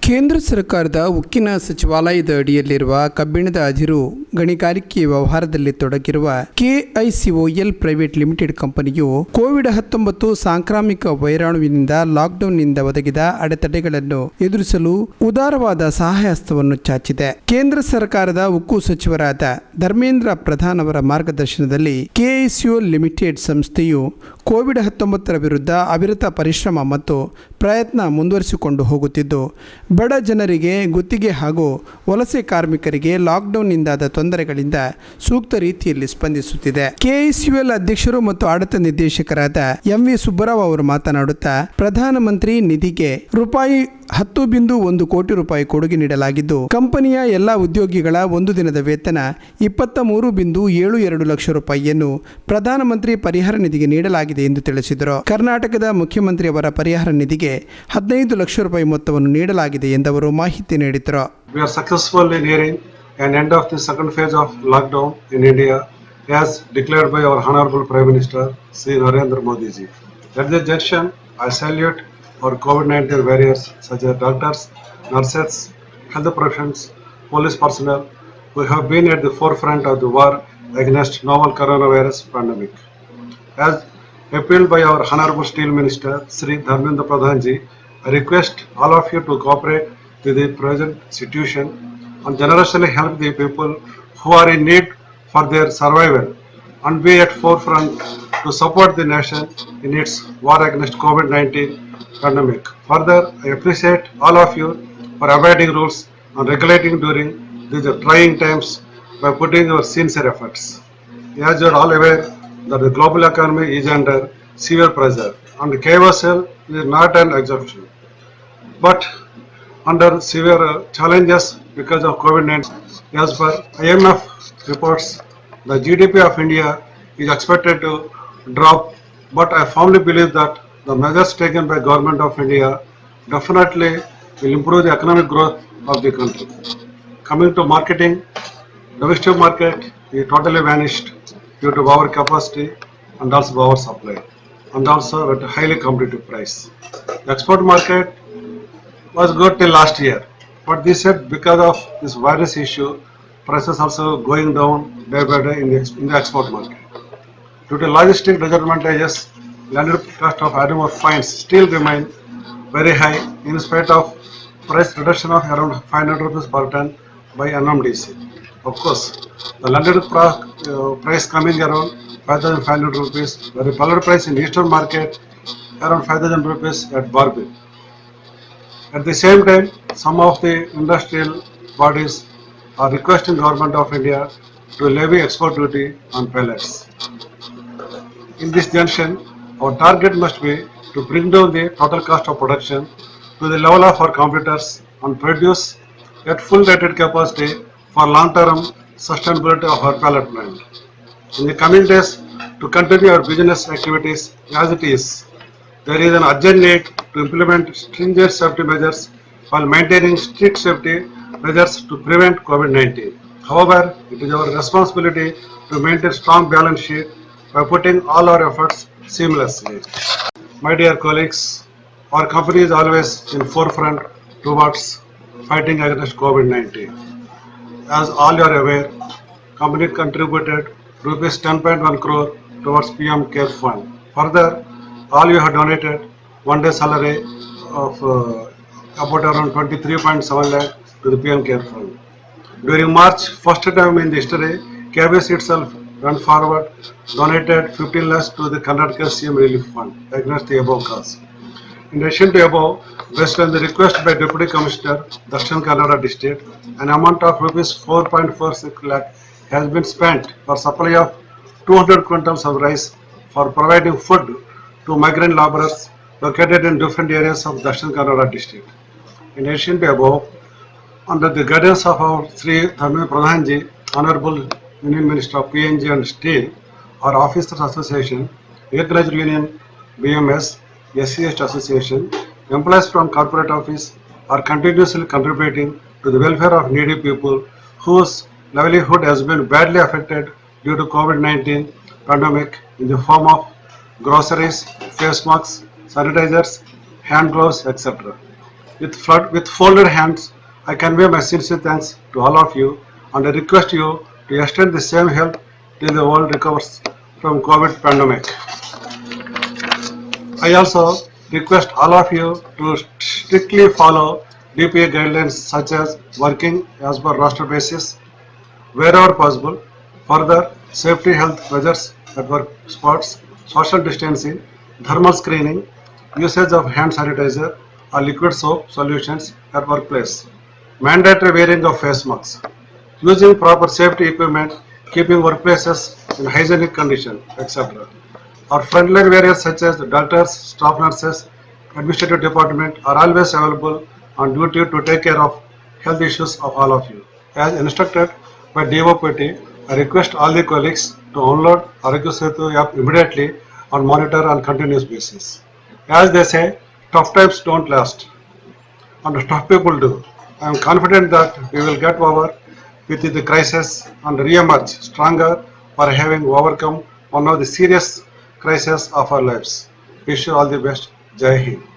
ಕೇಂದ್ರ ಸರ್ಕಾರದ ಉಕ್ಕಿನ ಸಚಿವಾಲಯದ ಅಡಿಯಲ್ಲಿರುವ ಕಬ್ಬಿಣದ ಅದಿರು ಗಣಿಗಾರಿಕೆ ವ್ಯವಹಾರದಲ್ಲಿ ತೊಡಗಿರುವ ಕೆಐಸಿಒಎಲ್ ಪ್ರೈವೇಟ್ ಲಿಮಿಟೆಡ್ ಕಂಪನಿಯು ಕೋವಿಡ್-19 ಸಾಂಕ್ರಾಮಿಕ ವೈರಾಣುವಿನಿಂದ ಲಾಕ್ಡೌನ್ನಿಂದ ಒದಗಿದ ಅಡೆತಡೆಗಳನ್ನು ಎದುರಿಸಲು ಉದಾರವಾದ ಸಹಾಯಹಸ್ತವನ್ನು ಚಾಚಿದೆ. ಕೇಂದ್ರ ಸರ್ಕಾರದ ಉಕ್ಕು ಸಚಿವರಾದ ಧರ್ಮೇಂದ್ರ ಪ್ರಧಾನ್ ಅವರ ಮಾರ್ಗದರ್ಶನದಲ್ಲಿ ಕೆಐಸಿಒಎಲ್ ಲಿಮಿಟೆಡ್ ಸಂಸ್ಥೆಯು ಕೋವಿಡ್-19 ವಿರುದ್ಧ ಅವಿರತ ಪರಿಶ್ರಮ ಮತ್ತು ಪ್ರಯತ್ನ ಮುಂದುವರಿಸಿಕೊಂಡು ಹೋಗುತ್ತಿದ್ದು, ಬಡ ಜನರಿಗೆ, ಗುತ್ತಿಗೆ ಹಾಗೂ ವಲಸೆ ಕಾರ್ಮಿಕರಿಗೆ ಲಾಕ್ಡೌನ್ನಿಂದಾದ ತೊಂದರೆಗಳಿಂದ ಸೂಕ್ತ ರೀತಿಯಲ್ಲಿ ಸ್ಪಂದಿಸುತ್ತಿದೆ. ಕೆಐಸಿಒಎಲ್ ಅಧ್ಯಕ್ಷರು ಮತ್ತು ಆಡಳಿತ ನಿರ್ದೇಶಕರಾದ ಎಂ.ವಿ. ಸುಬ್ಬರಾವ್ ಅವರು ಮಾತನಾಡುತ್ತಾ, ಪ್ರಧಾನಮಂತ್ರಿ ನಿಧಿಗೆ ₹10.1 ಕೋಟಿ ಕೊಡುಗೆ ನೀಡಲಾಗಿದ್ದು, ಕಂಪನಿಯ ಎಲ್ಲ ಉದ್ಯೋಗಿಗಳ ಒಂದು ದಿನದ ವೇತನ ₹23.72 ಲಕ್ಷ ಪ್ರಧಾನಮಂತ್ರಿ ಪರಿಹಾರ ನಿಧಿಗೆ ನೀಡಲಾಗಿದೆ ಎಂದು ತಿಳಿಸಿದರು. ಕರ್ನಾಟಕದ ಮುಖ್ಯಮಂತ್ರಿಯವರ ಪರಿಹಾರ ನಿಧಿಗೆ ₹15 ಲಕ್ಷ ಮೊತ್ತವನ್ನು ನೀಡಲಾಗಿದೆ ಎಂದವರು ಮಾಹಿತಿ ನೀಡಿದರು. We are successfully nearing an end of the second phase of lockdown in India as declared by our Honorable Prime Minister Sri Narendra Modi ji. At this junction, I salute our COVID-19 warriors such as doctors, nurses, health professionals, police personnel who have been at the forefront of the war against novel coronavirus pandemic. As appealed by our Honorable Steel Minister Sri Dharmendra Pradhan ji, I request all of you to cooperate with the present situation and generously help the people who are in need for their survival and be at forefront to support the nation in its war against COVID-19 pandemic. Further, I appreciate all of you for abiding rules and regulating during these trying times by putting your sincere efforts. As you are all aware that the global economy is under severe pressure and KOSL is not an exception, but under severe challenges because of COVID-19. As per IMF reports, the GDP of India is expected to drop, but I firmly believe that the measures taken by Government of India definitely will improve the economic growth of the country. Coming to marketing, domestic market is totally vanished due to our capacity and also our supply, and also at a highly competitive price. The export market was good till last year, but this year because of this virus issue, prices also going down day by day in the export market. Due to logistic disadvantages, landed cost of iron ore fines still remain very high in spite of price reduction of around 500 rupees per ton by NMDC. Of course, the landed price coming around 5,500 rupees, where the pellet price in eastern market around 5,000 rupees at Barbil. At the same time, some of the industrial bodies are requesting Government of India to levy export duty on pellets. In this junction, our target must be to bring down the total cost of production to the level of our competitors and produce at full rated capacity for long-term sustainability of our pellet plant. In the coming days, to continue our business activities as it is, there is an urgent need to implement stringent safety measures while maintaining strict safety measures to prevent COVID-19. However, it is our responsibility to maintain strong balance sheet by putting all our efforts seamlessly. My dear colleagues, our company is always in forefront towards fighting against COVID-19. As all you are aware, company contributed rupees 10.1 crore towards PM Care Fund. Further, all you have donated one day salary of about around 23.7 lakh to the PM Care Fund. During March, first time in the history, KBS itself went forward, donated 15 lakhs to the Karnataka CM Relief Fund against the above cause. In addition to above, based on the request by Deputy Commissioner, Dakshin Kannada District, an amount of rupees 4.46 lakh has been spent for supply of 200 quintals of rice for providing food to migrant laborers located in different areas of Dakshin Kannada District. In addition to above, under the guidance of our Sri Dharmendra Pradhan ji, Honorable Union Minister of PNG and Steel, our Officers Association, Agriculture Union, BMS, SCS Association, employees from corporate office are continuously contributing to the welfare of needy people whose livelihood has been badly affected due to COVID-19 pandemic in the form of groceries, face masks, sanitizers, hand gloves, etc. With folded hands, I convey my sincere thanks to all of you and I request you to extend the same help till the world recovers from COVID pandemic. I also request all of you to strictly follow DPA guidelines such as working as per roster basis wherever possible. Further, safety health measures at work spots, social distancing, thermal screening, usage of hand sanitizer or liquid soap solutions at workplace, mandatory wearing of face masks, using proper safety equipment, keeping workplaces in hygienic condition, etc. Our frontline warriors such as the doctors, staff nurses, administrative department are always available on duty to take care of health issues of all of you. As instructed by DOPT, I request all the colleagues to download Arogya Setu app immediately and monitor on continuous basis. As they say, tough times don't last and tough people do. I am confident that we will get over with the crisis and re-emerge stronger for having overcome one of the serious crises of our lives. Wish you all the best. Jai Hind.